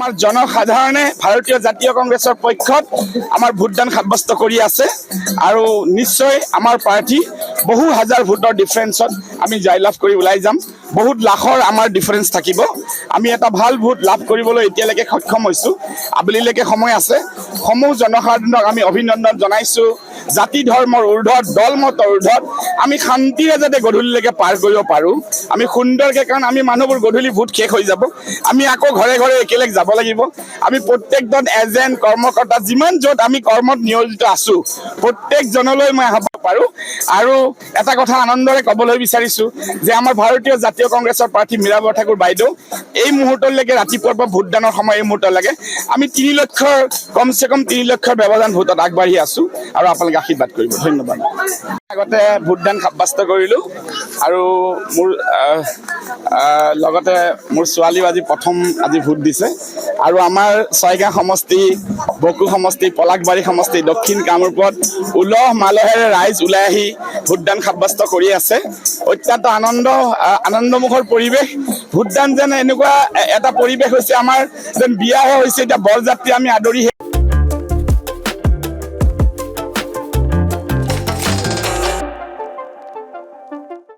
আমাৰ জনসাধাৰণে ভাৰতীয় জাতীয় কংগ্ৰেছৰ পক্ষত আমাৰ ভোটদান সাব্যস্ত কৰি আছে আৰু নিশ্চয় আমাৰ প্ৰাৰ্থী বহু হাজাৰ ভোটৰ ডিফাৰেন্সত আমি জয়লাভ কৰি ওলাই যাম। বহুত লাখৰ আমাৰ ডিফাৰেন্স থাকিব। আমি এটা ভাল ভোট লাভ কৰিবলৈ এতিয়ালৈকে সক্ষম হৈছোঁ। আবেলিলৈকে সময় আছে। সমূহ জনসাধাৰণক আমি অভিনন্দন জনাইছোঁ। জাতি ধৰ্মৰ ঊৰ্ধত, দলমতৰ ঊৰ্ধত আমি শান্তিৰে যাতে গধূলিলৈকে পাৰ কৰিব পাৰোঁ। আমি সুন্দৰকৈ, কাৰণ আমি মানুহবোৰ গধূলি ভোট শেষ হৈ যাব, আমি আকৌ ঘৰে ঘৰে একেলগে যাব লাগিব। আমি প্ৰত্যেকজন এজেণ্ট কৰ্মকৰ্তা যিমান য'ত আমি কৰ্মত নিয়োজিত আছোঁ, প্ৰত্যেকজনলৈ মই আহ্বান পাৰোঁ। আৰু এটা কথা আনন্দৰে ক'বলৈ বিচাৰিছোঁ যে আমাৰ ভাৰতীয় জাতীয় কংগ্ৰেছৰ প্ৰাৰ্থী মীৰা বৰঠাকুৰ বাইদেউ এই মুহূৰ্তলৈকে ৰাতিপুৱাৰ পৰা ভোটদানৰ সময় এই মুহূৰ্তলৈকে আমি 3 লক্ষৰ কমচে কম 3 লক্ষৰ ব্যৱধান ভোটত আগবাঢ়ি আছোঁ আৰু আপোনালোকে আশীৰ্বাদ কৰিব। ধন্যবাদ। আগতে ভোটদান সাব্যস্ত কৰিলোঁ আৰু মোৰ লগতে মোৰ ছোৱালীও প্ৰথম আজি ভোট দিছে আৰু আমাৰ ছয়গাঁও সমষ্টি, বকো সমষ্টি, পলাশবাৰী সমষ্টি, দক্ষিণ কামৰূপত উলহ মালহেৰে ৰাইজ ওলাই আহি ভোটদান সাব্যস্ত কৰি আছে। অত্যন্ত আনন্দমুখৰ পৰিৱেশ। ভোটদান যেন এনেকুৱা এটা পৰিৱেশ হৈছে আমাৰ যেন বিয়াহে হৈছে, এতিয়া বৰযাত্ৰী আমি আদৰি